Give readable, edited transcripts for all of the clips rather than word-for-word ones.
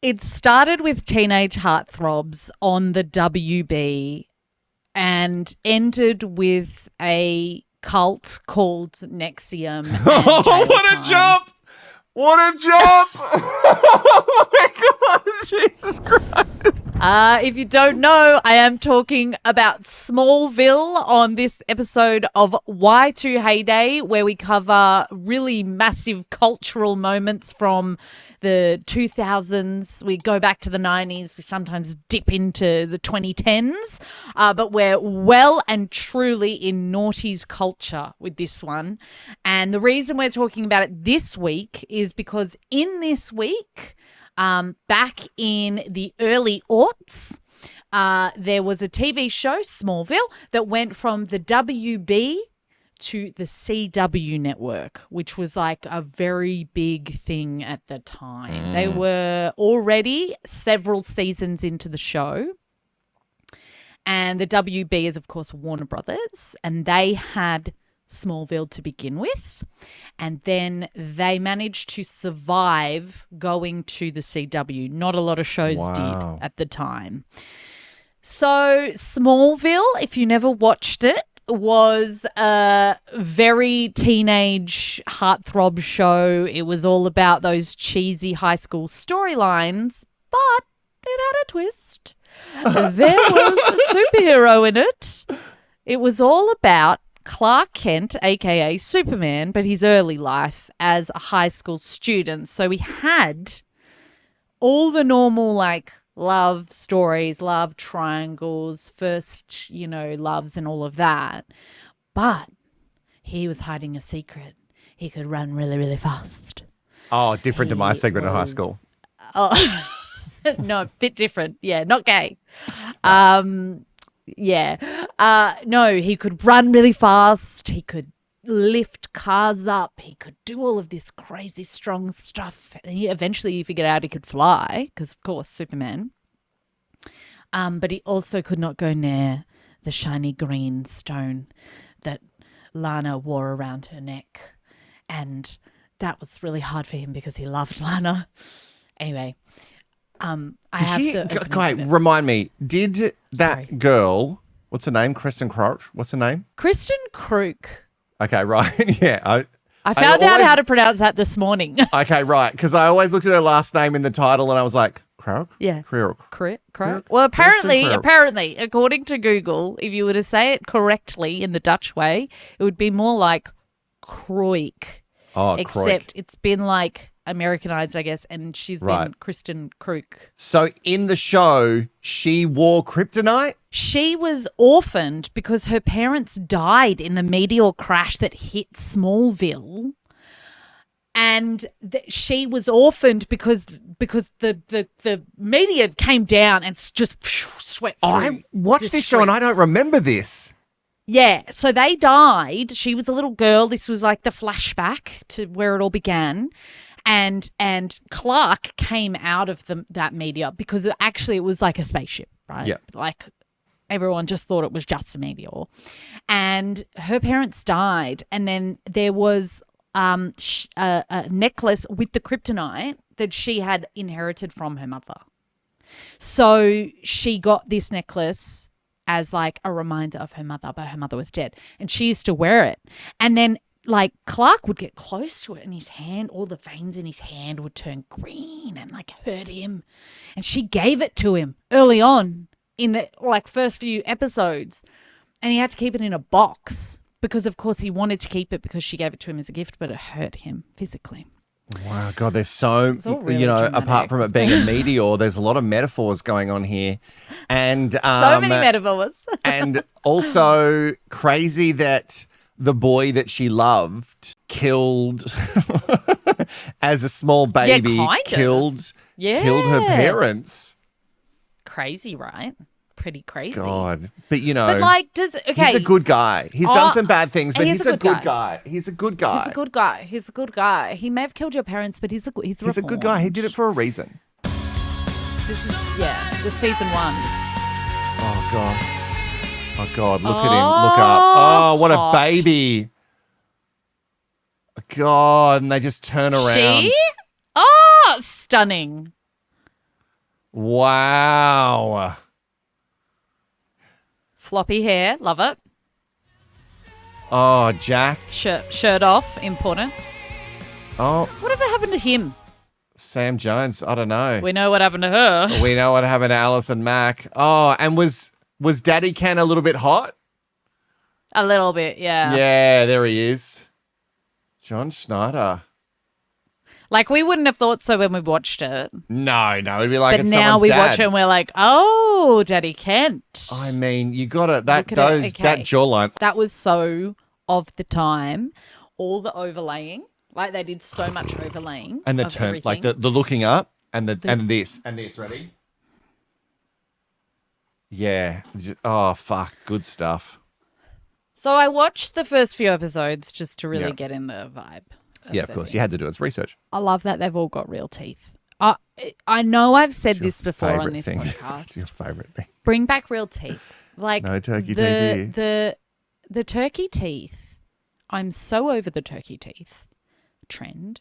It started with Teenage Heartthrobs on the WB and ended with a cult called NXIVM. Oh, what a jump! What a jump! Oh my God, Jesus Christ. If you don't know, I am talking about Smallville on this episode of Y2 Heyday, where we cover really massive cultural moments from the 2000s. We go back to the 90s. We sometimes dip into the 2010s. But we're well and truly in noughties culture with this one. And the reason we're talking about it this week is because in this week, back in the early aughts, there was a TV show, Smallville, that went from the WB to the CW network, which was like a very big thing at the time. They were already several seasons into the show. And the WB is, of course, Warner Brothers, and they had Smallville to begin with, and then they managed to survive going to the CW. Not a lot of shows did at the time. So Smallville, if you never watched it, was a very teenage heartthrob show. It was all about those cheesy high school storylines, but it had a twist. There was a superhero in it. It was all about Clark Kent, aka Superman, but his early life as a high school student. So we had all the normal like love stories, love triangles, first, loves and all of that. But he was hiding a secret. He could run really, really fast. Oh, different to my secret in high school. Oh, no, a bit different. Yeah, not gay. No, he could run really fast. He could lift cars up. He could do all of this crazy strong stuff. And eventually he figured out he could fly because, of course, Superman. But he also could not go near the shiny green stone that Lana wore around her neck. And that was really hard for him because he loved Lana. Anyway, remind me, did that girl, what's her name? Kristen Crouch? What's her name? Kristen Crook. Okay, right. Yeah. I found out how to pronounce that this morning. Okay, right. Because I always looked at her last name in the title and I was like, Crouch? Yeah. Crook. Well, apparently, according to Google, if you were to say it correctly in the Dutch way, it would be more like Kroik. Oh, except Kroik. It's been like Americanized, I guess, and she's been Kristen Crook. So in the show, she wore kryptonite? She was orphaned because her parents died in the meteor crash that hit Smallville. And she was orphaned because the meteor came down and just swept through. I watched this show and I don't remember this. Yeah, so they died. She was a little girl. This was like the flashback to where it all began. And Clark came out of that meteor because actually it was like a spaceship, right? Yeah. Like everyone just thought it was just a meteor. And her parents died. And then there was a necklace with the kryptonite that she had inherited from her mother. So she got this necklace as like a reminder of her mother, but her mother was dead. And she used to wear it. And then like Clark would get close to it and his hand, all the veins in his hand would turn green and like hurt him. And she gave it to him early on in the like first few episodes. And he had to keep it in a box because of course he wanted to keep it because she gave it to him as a gift, but it hurt him physically. Wow, God, there's so, really apart from it being a meteor, there's a lot of metaphors going on here. And so many metaphors. And also crazy that the boy that she loved killed as a small baby, killed her parents. Crazy, right? Pretty crazy. God. But he's a good guy. He's done some bad things, but he's a good guy. He's a good guy. He's a good guy. He may have killed your parents, but he's a good guy. He did it for a reason. This is season 1. Oh, God. Oh, God. Look at him. Look up. Oh, what a baby. God. And they just turn around. She? Oh, stunning. Wow. Floppy hair, love it. Oh, jacked. Shirt off, important. Oh, Whatever happened to him? Sam Jones. I don't know. We know what happened to her. We know what happened to Alison Mack. Oh, and was Daddy Ken a little bit hot? A little bit, yeah. Yeah, there he is. John Schneider. Like, we wouldn't have thought so when we watched it. No, it'd be like but it's now someone's we dad. watch it and we're like, oh, Daddy Kent. I mean, you got to that jawline. That was so of the time. All the overlaying, like they did so much overlaying, and the of turn, everything. like the looking up and this. Ready? Yeah. Oh fuck, good stuff. So I watched the first few episodes just to really get in the vibe. Yeah, of course. You had to do it. It's research. I love that they've all got real teeth. I know I've said this before on this podcast. It's your favourite thing. Bring back real teeth. Like no turkey teeth here. The turkey teeth. I'm so over the turkey teeth trend.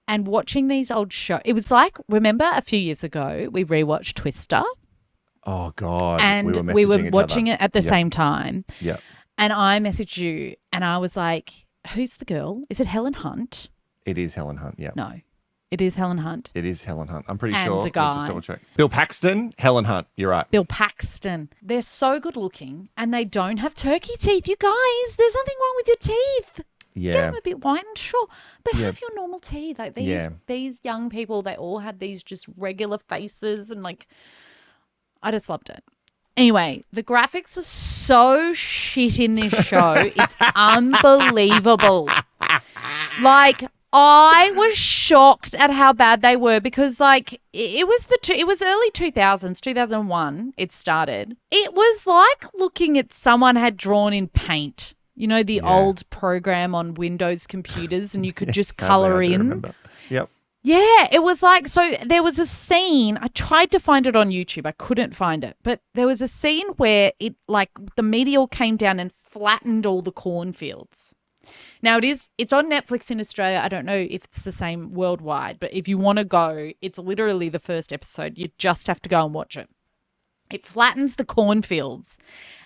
And watching these old shows, it was like, remember a few years ago we rewatched Twister? Oh God. And we were watching it at the Yep. same time. Yeah. And I messaged you and I was like, who's the girl? Is it Helen Hunt? It is Helen Hunt, yeah. No. It is Helen Hunt. It is Helen Hunt. I'm pretty And sure. the guy. Just double check. Bill Paxton, Helen Hunt. You're right. Bill Paxton. They're so good looking and they don't have turkey teeth. You guys, there's nothing wrong with your teeth. Yeah. Get them a bit whitened, sure. But Yeah. have your normal teeth. Like these, Yeah. these young people, they all had these just regular faces and like, I just loved it. Anyway, the graphics are so shit in this show. It's unbelievable. Like, I was shocked at how bad they were because, like, it was early 2000s, 2001 it started. It was like looking at someone had drawn in paint. You know, the old program on Windows computers and you could just colour in. Remember. Yep. Yeah, it was like, so there was a scene, I tried to find it on YouTube, I couldn't find it, but there was a scene where it, like, the meteor came down and flattened all the cornfields. Now it's on Netflix in Australia, I don't know if it's the same worldwide, but if you want to go, it's literally the first episode, you just have to go and watch it. It flattens the cornfields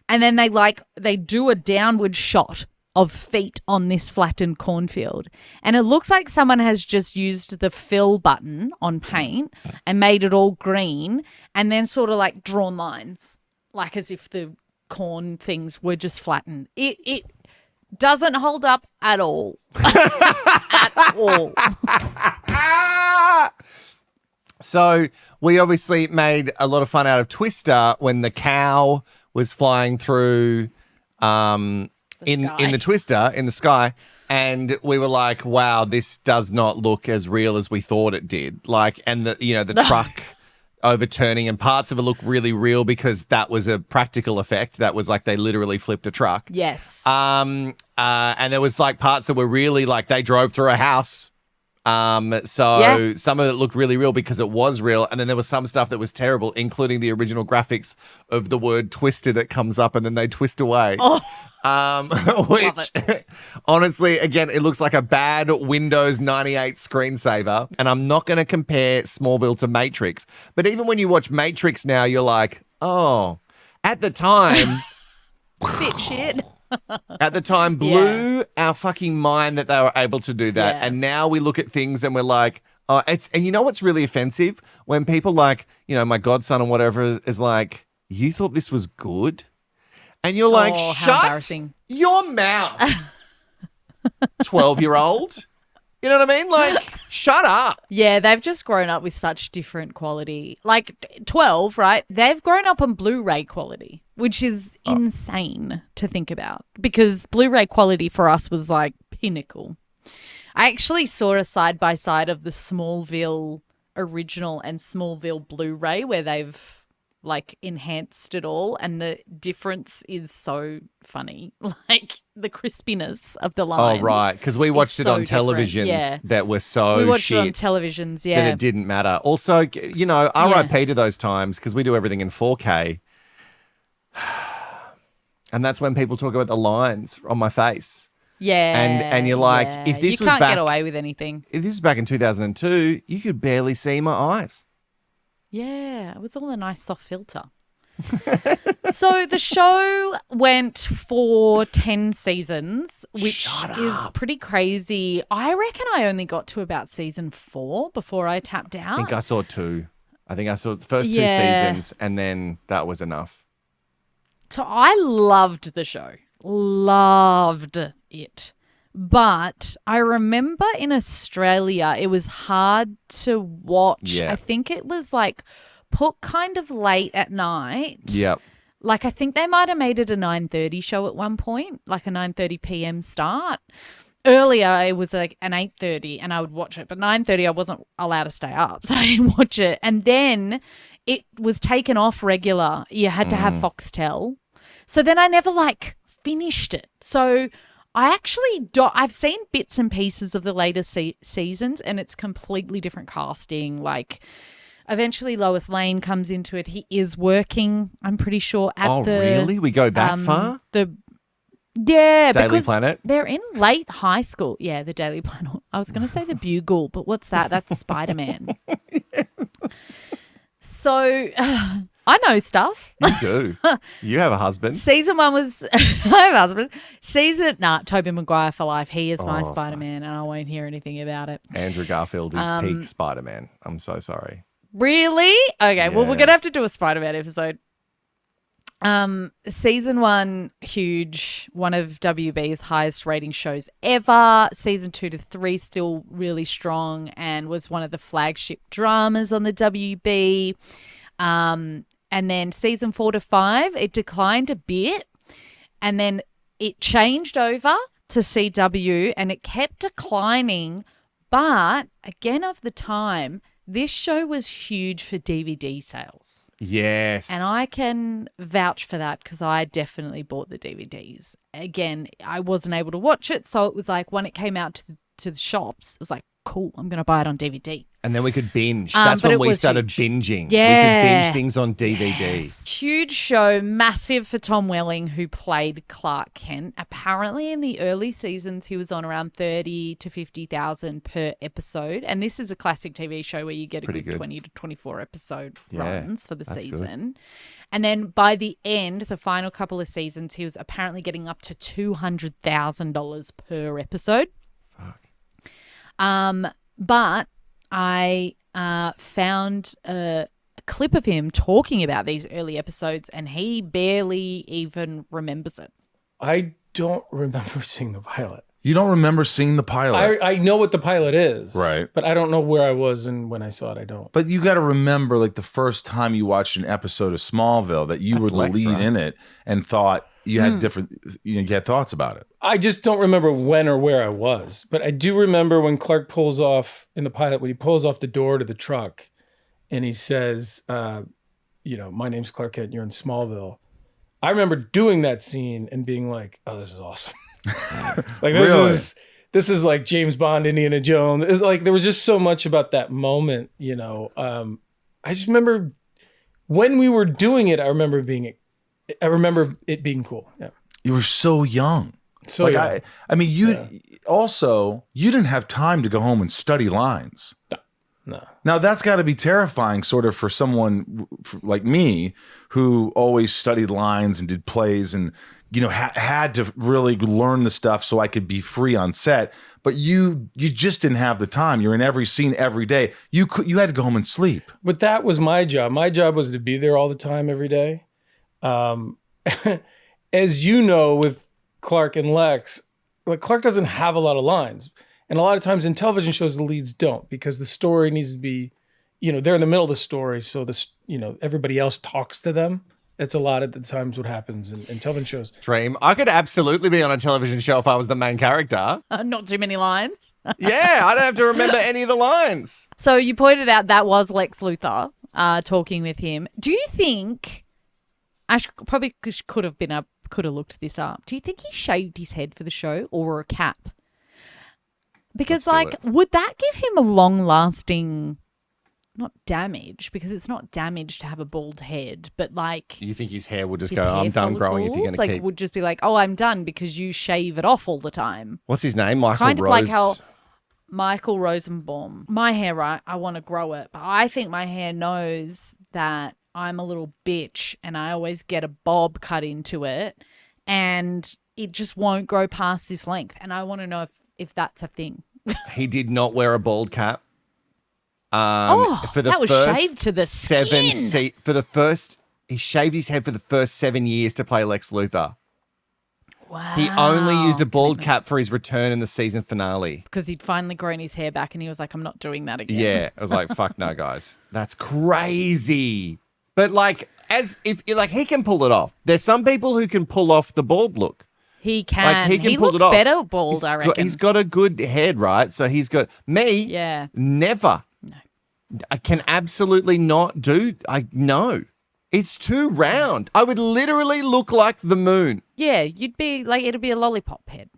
and then they do a downward shot of feet on this flattened cornfield. And it looks like someone has just used the fill button on paint and made it all green and then sort of like drawn lines, like as if the corn things were just flattened. It doesn't hold up at all. At all. So we obviously made a lot of fun out of Twister when the cow was flying through in the Twister in the sky, and we were like, wow, this does not look as real as we thought it did. Like, and the truck overturning and parts of it look really real because that was a practical effect. That was like they literally flipped a truck. Yes. And there was like parts that were really like they drove through a house. Some of it looked really real because it was real. And then there was some stuff that was terrible, including the original graphics of the word twisted that comes up and then they twist away. Oh. Which honestly, again, it looks like a bad Windows 98 screensaver. And I'm not going to compare Smallville to Matrix. But even when you watch Matrix now, you're like, oh, at the time, Bit shit. at the time blew our fucking mind that they were able to do that. Yeah. And now we look at things and we're like, oh, and you know what's really offensive? When people like, you know, my godson or whatever is like, you thought this was good? And you're like, how shut embarrassing. your mouth, 12-year-old. You know what I mean? Like, shut up. Yeah, they've just grown up with such different quality. Like 12, right? They've grown up on Blu-ray quality, which is insane to think about because Blu-ray quality for us was like pinnacle. I actually saw a side-by-side of the Smallville original and Smallville Blu-ray where they've like enhanced it all, and the difference is so funny. Like the crispiness of the lines. Oh, right, because we watched it so on televisions that were so we watched shit it on televisions, that it didn't matter. Also, you know, RIP to those times because we do everything in 4K. And that's when people talk about the lines on my face. Yeah. And you're like, if this you was can't back, get away with anything. if this was back in 2002, you could barely see my eyes. Yeah, it was all a nice soft filter. So the show went for 10 seasons, which is pretty crazy. I reckon I only got to about season 4 before I tapped out. I think I saw 2. I think I saw the first 2 seasons, and then that was enough. So I loved the show. Loved it. But I remember in Australia, it was hard to watch. Yeah. I think it was like put kind of late at night. Yep. Like I think they might have made it a 9:30 show at one point, like a 9:30 p.m. start. Earlier it was like an 8:30 and I would watch it, but 9:30 I wasn't allowed to stay up, so I didn't watch it. And then it was taken off regular. You had to have Foxtel. So then I never like finished it. So I actually I've seen bits and pieces of the later seasons, and it's completely different casting. Like eventually Lois Lane comes into it. He is working, I'm pretty sure, at the... Oh, really? We go that far? Yeah, Daily because Planet? They're in late high school. Yeah, the Daily Planet. I was going to say the Bugle, but what's that? That's Spider-Man. So I know stuff. You do. You have a husband. Season 1 was... I have a husband. Tobey Maguire for life. He is my Spider-Man, and I won't hear anything about it. Andrew Garfield is peak Spider-Man. I'm so sorry. Really? Okay, well, we're going to have to do a Spider-Man episode. Season 1, huge, one of WB's highest rating shows ever. Season 2 to 3 still really strong and was one of the flagship dramas on the WB. And then season 4 to 5, it declined a bit, and then it changed over to CW and it kept declining. But again, of the time, this show was huge for DVD sales. Yes. And I can vouch for that because I definitely bought the DVDs. Again, I wasn't able to watch it, so it was like when it came out to the shops, it was like, cool, I'm going to buy it on DVD. And then we could binge. That's when we started binging. Yeah. We could binge things on DVD. Yes. Huge show, massive for Tom Welling, who played Clark Kent. Apparently in the early seasons, he was on around 30 to 50,000 per episode. And this is a classic TV show where you get a good 20 to 24 episode runs for the season. Good. And then by the end, the final couple of seasons, he was apparently getting up to $200,000 per episode. Fuck. But I found a clip of him talking about these early episodes, and he barely even remembers it. I don't remember seeing the pilot. You don't remember seeing the pilot? I know what the pilot is. Right. But I don't know where I was and when I saw it, I don't. But you got to remember, like, the first time you watched an episode of Smallville, that you were the lead in it and thought you had you had thoughts about it. I just don't remember when or where I was. But I do remember when Clark pulls off in the pilot, when he pulls off the door to the truck and he says, my name's Clark Kent, you're in Smallville. I remember doing that scene and being like, oh, this is awesome. Like this is like James Bond, Indiana Jones. It's like there was just so much about that moment, I just remember when we were doing it. I remember it being cool. Yeah, you were so young. So young. I mean, you didn't have time to go home and study lines. No. Now that's got to be terrifying, sort of, for someone like me who always studied lines and did plays and had to really learn the stuff so I could be free on set. But you just didn't have the time. You're in every scene every day. You had to go home and sleep. But that was my job. My job was to be there all the time, every day. As you know, with Clark and Lex, like, Clark doesn't have a lot of lines. And a lot of times in television shows, the leads don't, because the story needs to be, they're in the middle of the story. So everybody else talks to them. It's a lot of the times what happens in television shows. Dream. I could absolutely be on a television show if I was the main character. Not too many lines. Yeah, I don't have to remember any of the lines. So you pointed out that was Lex Luthor talking with him. Do you think, I probably could have looked this up. Do you think he shaved his head for the show or wore a cap? Because, would that give him a long-lasting, not damage, because it's not damage to have a bald head, but you think his hair would just go, I'm done growing if you're going to keep... would just be like, oh, I'm done because you shave it off all the time. What's his name? Michael kind Rose. Of like how Michael Rosenbaum. My hair, right? I want to grow it, but I think my hair knows that I'm a little bitch and I always get a bob cut into it and it just won't grow past this length. And I want to know if that's a thing. He did not wear a bald cap. That was shaved to the skin. He shaved his head for the first 7 years to play Lex Luthor. Wow. He only used a bald cap for his return in the season finale. Because he'd finally grown his hair back and he was like, I'm not doing that again. Yeah. I was like, fuck no, guys. That's crazy. But he can pull it off. There's some people who can pull off the bald look. He can. He looks it off. better bald, I reckon. He's got a good head, right? So he's got me. Yeah. Never. No. I can absolutely not no. It's too round. I would literally look like the moon. Yeah, you'd be like, it'd be a lollipop head.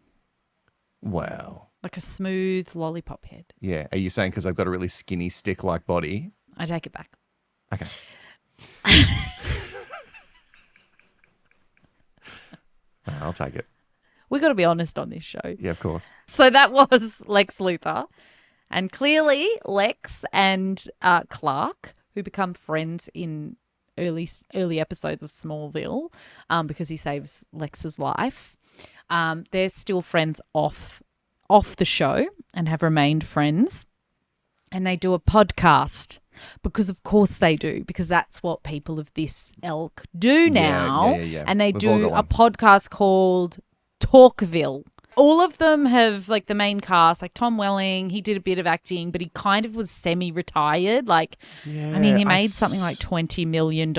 Wow. Like a smooth lollipop head. Yeah. Are you saying because I've got a really skinny stick-like body? I take it back. Okay. I'll take it. We got to be honest on this show. Yeah, of course. So that was Lex Luthor. And clearly Lex and Clark, who become friends in early episodes of Smallville, because he saves Lex's life, they're still friends off the show and have remained friends. And they do a podcast because, of course, they do, because that's what people of this ilk do now. Yeah. And they We've all do got a one. podcast called Talkville. All of them have, like, the main cast, like Tom Welling, he did a bit of acting, but he kind of was semi-retired. Like, Yeah, I mean, he made something like $20 million,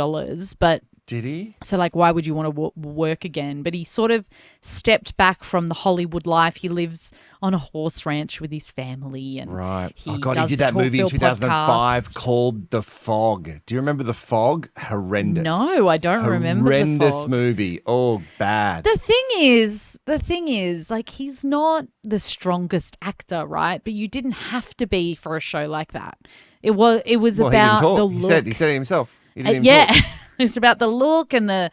but Did he? so, like, why would you want to work again? But he sort of stepped back from the Hollywood life. He lives on a horse ranch with his family. And Right. he He does did the that movie in Talkville 2005 podcast. called The Fog. Do you remember The Fog? Horrendous. No, I don't remember The Horrendous Fog. movie. Oh, bad. The thing is, like, he's not the strongest actor, right? But you didn't have to be for a show like that. It was Well, he about didn't talk. the He look. said it himself. He didn't even Yeah, talk. it's about the look and the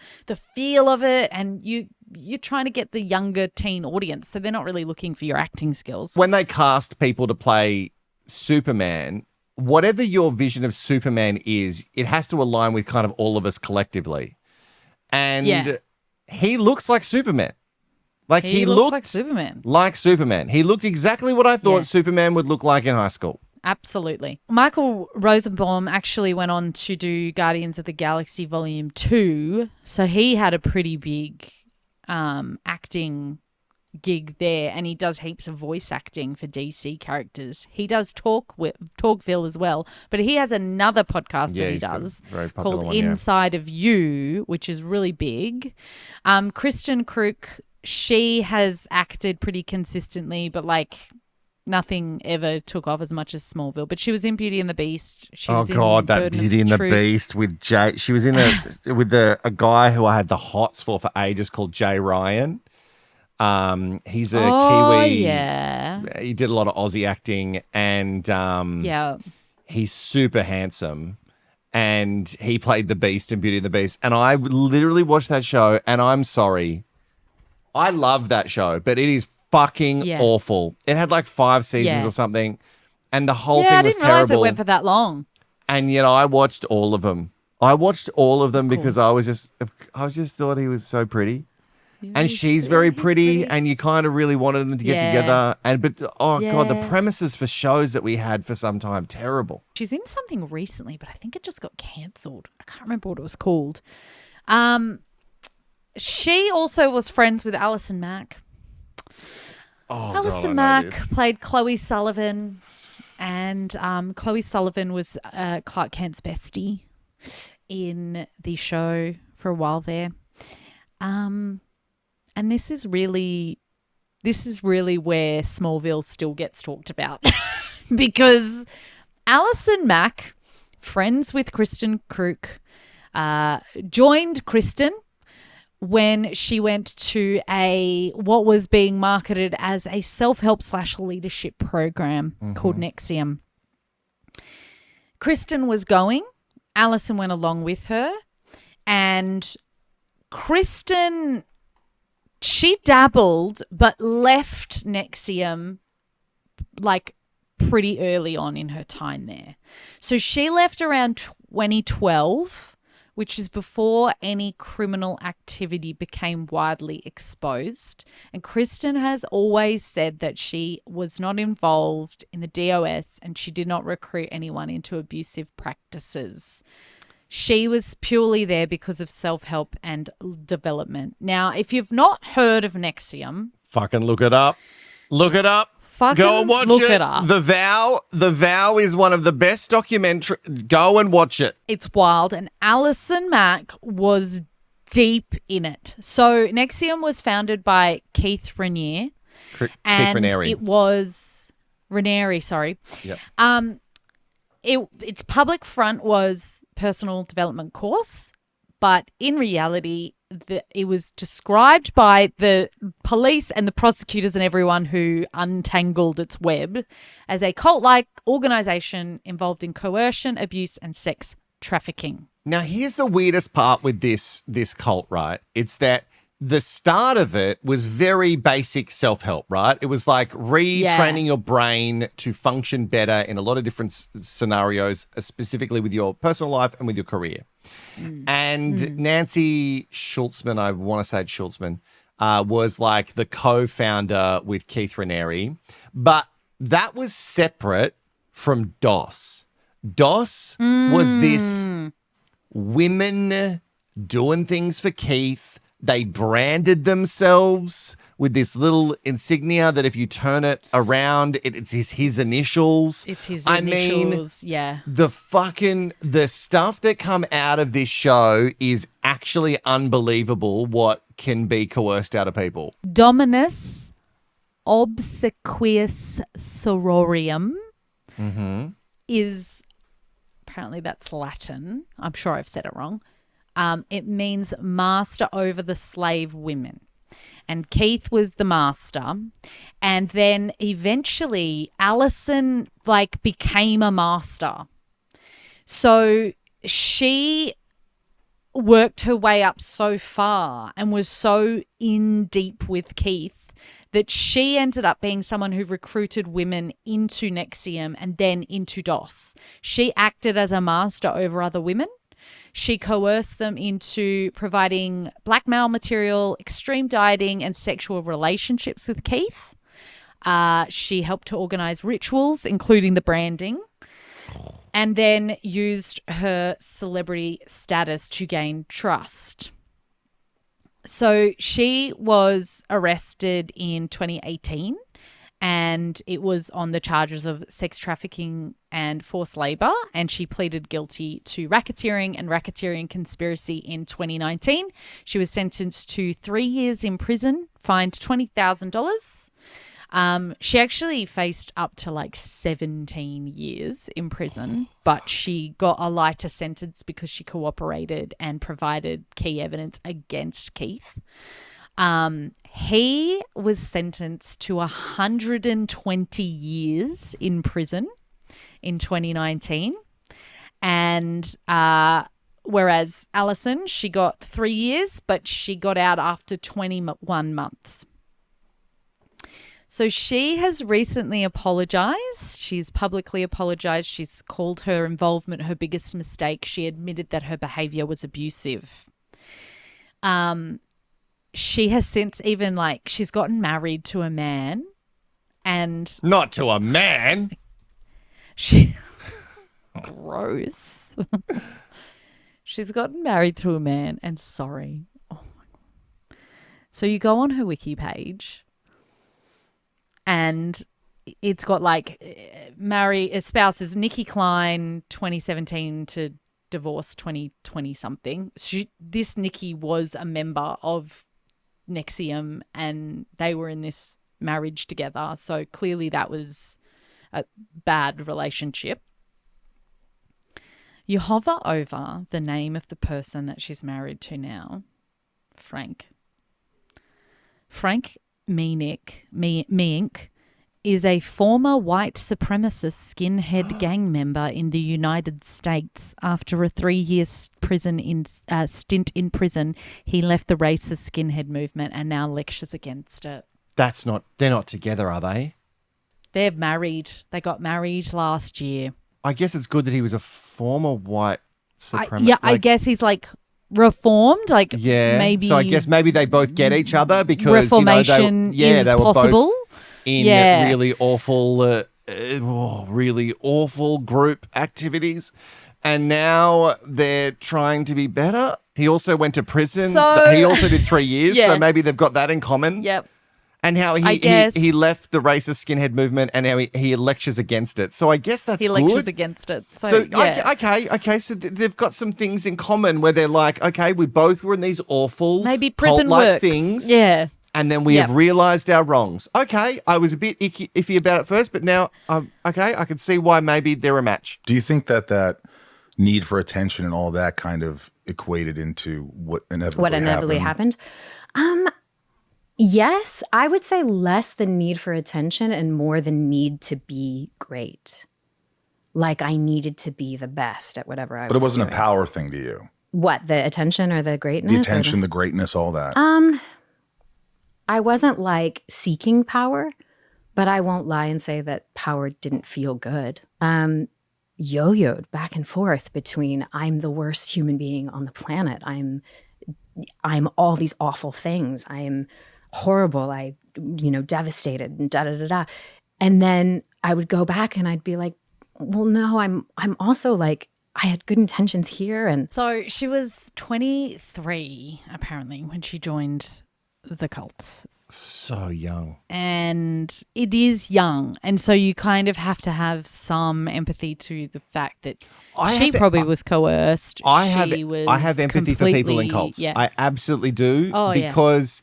feel of it, and you're trying to get the younger teen audience, so they're not really looking for your acting skills. When they cast people to play Superman, whatever your vision of Superman is, it has to align with kind of all of us collectively. And Yeah. he looks like Superman. Like He looks like Superman. Like Superman. He looked exactly what I thought Yeah. Superman would look like in high school. Absolutely. Michael Rosenbaum actually went on to do Guardians of the Galaxy Volume 2, so he had a pretty big acting gig there, and he does heaps of voice acting for DC characters. He does Talkville as well, but he has another podcast that he he's got a does very popular called one, yeah. Inside of You, which is really big. Kristen Crook, she has acted pretty consistently, but like nothing ever took off as much as Smallville. But she was in Beauty and the Beast. She Oh was in God, that Burden of Beauty and the Truth. Beast with Jay. She was in with a guy who I had the hots for ages called Jay Ryan. He's a Kiwi. Yeah. He did a lot of Aussie acting, and Yeah. he's super handsome. And he played the Beast in Beauty and the Beast. And I literally watched that show, and I'm sorry, I love that show, but it is fucking Yeah. awful. It had like 5 seasons Yeah. or something, and the whole Yeah, I thing was didn't realize terrible. it went for that long. And yet I watched all of them. I watched all of them because I just thought he was so pretty. And she's very pretty, and you kind of really wanted them to get Yeah. together. But God, the Yeah. premises for shows that we had for some time, terrible. She's in something recently, but I think it just got cancelled. I can't remember what it was called. She also was friends with Alison Mack. Oh, Alison Mack played Chloe Sullivan, and Chloe Sullivan was Clark Kent's bestie in the show for a while there. And this is really where Smallville still gets talked about because Alison Mack, friends with Kristen Crook, joined Kristen when she went to what was being marketed as a self-help / leadership program called NXIVM. Kristen was going, Alison went along with her, and Kristen, she dabbled but left NXIVM like pretty early on in her time there. So she left around 2012, which is before any criminal activity became widely exposed. And Kristen has always said that she was not involved in the DOS and she did not recruit anyone into abusive practices. She was purely there because of self-help and development. Now, if you've not heard of NXIVM, fucking look it up. Look it up. Fucking go and watch look it. it up. The Vow is one of the best documentary. Go and watch it. It's wild. And Alison Mack was deep in it. So NXIVM was founded by Keith Raniere. Keith Raniere. It was Raniere, sorry. Yep. Its public front was personal development course, but in reality, it was described by the police and the prosecutors and everyone who untangled its web as a cult-like organization involved in coercion, abuse, and sex trafficking. Now, here's the weirdest part with this cult, right? It's that the start of it was very basic self-help, right? It was like retraining your brain to function better in a lot of different scenarios, specifically with your personal life and with your career. And Nancy Schultzman, I want to say it's Schultzman, was like the co-founder with Keith Raniere. But that was separate from DOS. DOS was this women doing things for Keith. They branded themselves with this little insignia that if you turn it around, it's his initials. It's his initials, yeah. The stuff that come out of this show is actually unbelievable what can be coerced out of people. Dominus obsequious sororium is, apparently that's Latin. I'm sure I've said it wrong. It means master over the slave women. And Keith was the master. And then eventually Alison became a master. So she worked her way up so far and was so in deep with Keith that she ended up being someone who recruited women into NXIVM and then into DOS. She acted as a master over other women. She coerced them into providing blackmail material, extreme dieting, and sexual relationships with Keith. She helped to organize rituals, including the branding, and then used her celebrity status to gain trust. So she was arrested in 2018. And it was on the charges of sex trafficking and forced labor. And she pleaded guilty to racketeering and racketeering conspiracy in 2019. She was sentenced to 3 years in prison, fined $20,000. She actually faced up to 17 years in prison, but she got a lighter sentence because she cooperated and provided key evidence against Keith. He was sentenced to 120 years in prison in 2019. And whereas Alison, she got 3 years, but she got out after 21 months. So she has recently apologized. She's publicly apologized. She's called her involvement her biggest mistake. She admitted that her behavior was abusive. She has since even she's gotten married to a man and not to a man. She gross. She's gotten married to a man and sorry. Oh my God. So you go on her wiki page and it's got spouses Nikki Klein 2017 to divorce 2020 something. This Nikki was a member of NXIVM and they were in this marriage together. So clearly that was a bad relationship. You hover over the name of the person that she's married to now, Frank. Frank Meink is a former white supremacist skinhead gang member in the United States. After a 3-year stint in prison, he left the racist skinhead movement and now lectures against it. They're not together, are they? They're married. They got married last year. I guess it's good that he was a former white supremacist. I guess he's like reformed. Like maybe. So I guess maybe they both get each other because reformation they were possible. both in really awful group activities, and now they're trying to be better. He also went to prison. He also did 3 years, so maybe they've got that in common. Yep. And how he left the racist skinhead movement, and how he lectures against it. So I guess that's good. He lectures against it. Okay. So they've got some things in common where they're like, okay, we both were in these awful maybe prison cult-like works. things. Yeah. And then we have realised our wrongs. Okay, I was a bit iffy about it first, but now, okay, I can see why maybe they're a match. Do you think that need for attention and all that kind of equated into what inevitably happened? Yes, I would say less the need for attention and more the need to be great. Like I needed to be the best at whatever I was doing. But it wasn't a power thing to you. What, the attention or the greatness? The attention, the greatness, all that. I wasn't like seeking power, but I won't lie and say that power didn't feel good. Yo-yoed back and forth between I'm the worst human being on the planet. I'm all these awful things. I am horrible. Devastated and da-da-da-da. And then I would go back and I'd be like, well, no, I'm also like, I had good intentions here. And so she was 23 apparently when she joined the cult. So young. And it is young. And so you kind of have to have some empathy to the fact that she probably was coerced. I have empathy for people in cults. Yeah. I absolutely do. Because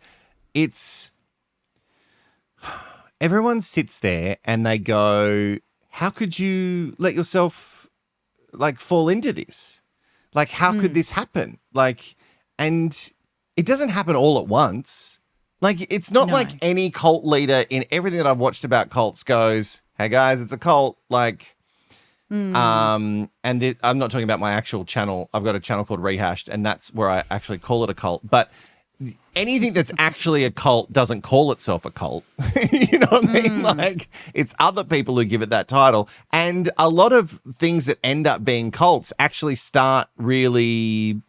it's everyone sits there and they go, how could you let yourself like fall into this? Like, how could this happen? Like, and it doesn't happen all at once. Like, it's not like any cult leader in everything that I've watched about cults goes, hey guys, it's a cult. Like, and I'm not talking about my actual channel. I've got a channel called Rehashed, and that's where I actually call it a cult. But anything that's actually a cult doesn't call itself a cult. You know what I mean? Like, it's other people who give it that title. And a lot of things that end up being cults actually start really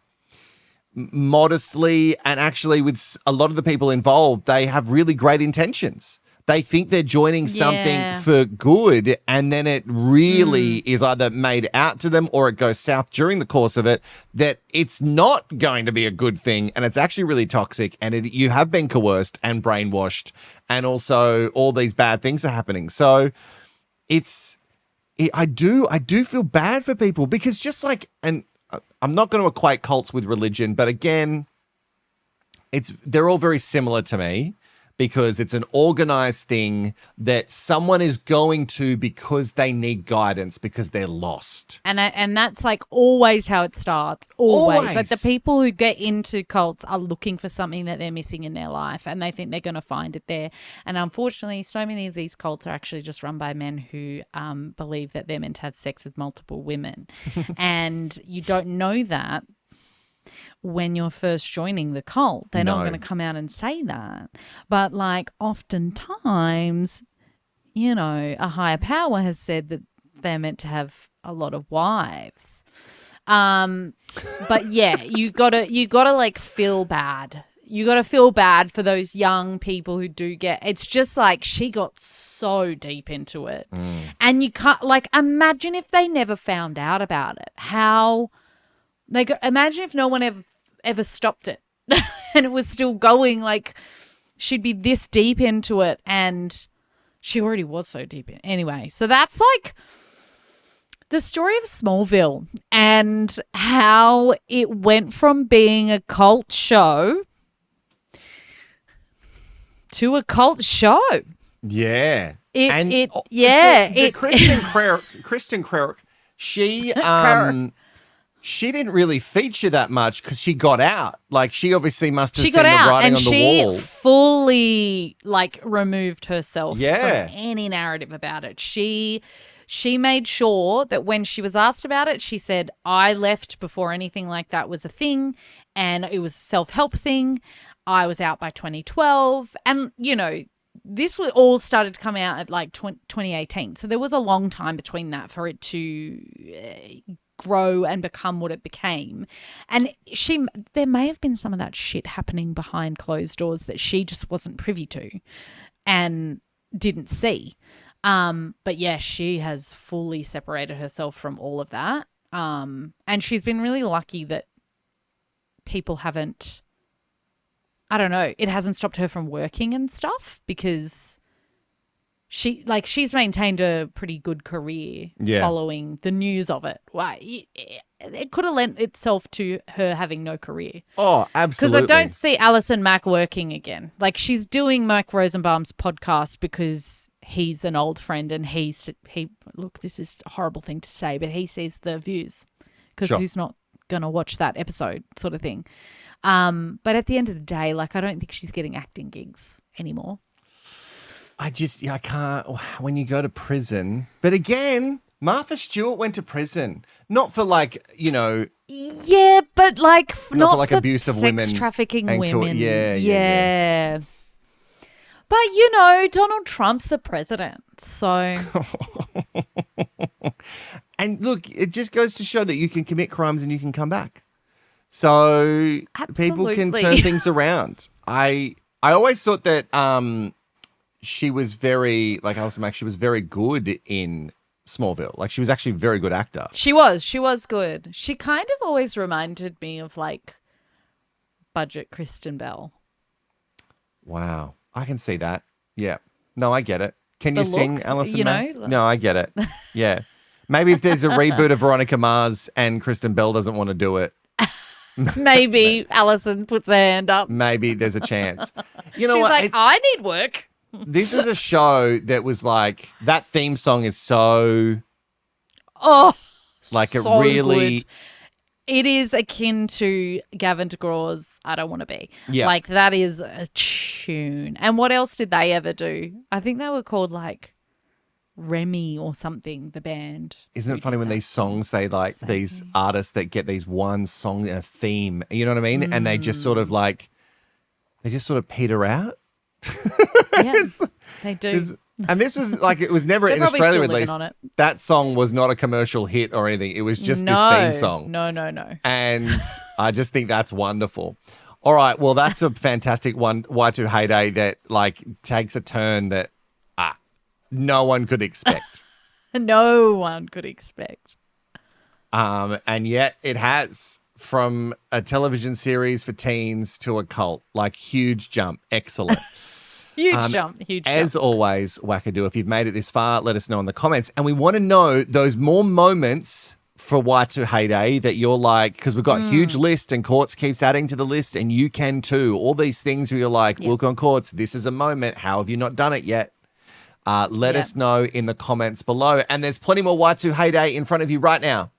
modestly, and actually with a lot of the people involved, they have really great intentions. They think they're joining something for good, and then it really is either made out to them or it goes south during the course of it, that it's not going to be a good thing, and it's actually really toxic, and you have been coerced and brainwashed, and also all these bad things are happening. So I do feel bad for people, because just like, and I'm not going to equate cults with religion, but again, they're all very similar to me, because it's an organized thing that someone is going to because they need guidance, because they're lost. And that's like always how it starts. Always. Like the people who get into cults are looking for something that they're missing in their life, and they think they're going to find it there. And unfortunately, so many of these cults are actually just run by men who believe that they're meant to have sex with multiple women. And you don't know that when you're first joining the cult. They're not going to come out and say that. But like oftentimes, a higher power has said that they're meant to have a lot of wives. But yeah, you gotta like feel bad. You gotta feel bad for those young people who do it's just like she got so deep into it. And you can't imagine if they never found out about it. Imagine if no one ever stopped it and it was still going. Like, she'd be this deep into it, and she already was so deep in. Anyway, so that's like the story of Smallville and how it went from being a cult show to a cult show. Yeah. Kristen Krerk, she didn't really feature that much because she got out. Like, she obviously must have seen the writing on the wall. She fully removed herself from any narrative about it. She made sure that when she was asked about it, she said, I left before anything like that was a thing, and it was a self-help thing. I was out by 2012. And, this was all started to come out at like 2018. So there was a long time between that for it to grow and become what it became. And there may have been some of that shit happening behind closed doors that she just wasn't privy to and didn't see. But yeah, she has fully separated herself from all of that. And she's been really lucky that people haven't, I don't know, it hasn't stopped her from working and stuff, because she's maintained a pretty good career following the news of it. Why it could have lent itself to her having no career. Oh, absolutely. Because I don't see Alison Mack working again. Like, she's doing Mike Rosenbaum's podcast because he's an old friend, and he look, this is a horrible thing to say, but he sees the views, because who's not going to watch that episode, sort of thing. But at the end of the day, like, I don't think she's getting acting gigs anymore. I can't, when you go to prison. But again, Martha Stewart went to prison, not for like, you know. Yeah, but like not for like abuse of sex women, trafficking women. Yeah. But you know, Donald Trump's the president, so. And look, it just goes to show that you can commit crimes and you can come back. So people can turn things around. I always thought that she was very, like Alison Mack, she was very good in Smallville. Like, she was actually a very good actor. She was good. She kind of always reminded me of like budget Kristen Bell. Wow. I can see that. Yeah. No, I get it. Can you sing, Alison Mack? Know? No, I get it. Yeah. Maybe if there's a reboot of Veronica Mars and Kristen Bell doesn't want to do it. Maybe Alison puts her hand up. Maybe there's a chance. You know She's what? like, I need work. This is a show that was like, that theme song is so, like, so it really good. It is akin to Gavin DeGraw's I Don't Want to Be. Yeah. Like, that is a tune. And what else did they ever do? I think they were called like Remy or something, the band. Isn't it funny when these songs, they like these artists that get these one song and a theme, you know what I mean? And they just sort of like, they just sort of peter out. Yeah, they do. And this was like, it was never in Australia at least. That song was not a commercial hit or anything. It was just this theme song. No. And I just think that's wonderful. All right. Well, that's a fantastic one. Y2 Heyday that like takes a turn that no one could expect. No one could expect. And yet it has, from a television series for teens to a cult, like, huge jump. Excellent. Huge jump. As always, Wackadoo, if you've made it this far, let us know in the comments. And we want to know those more moments for Y2 Heyday that you're like, because we've got a huge list and Courts keeps adding to the list, and you can too. All these things where you're like, Wilko Courts, this is a moment. How have you not done it yet? Let us know in the comments below. And there's plenty more Y2 Heyday in front of you right now.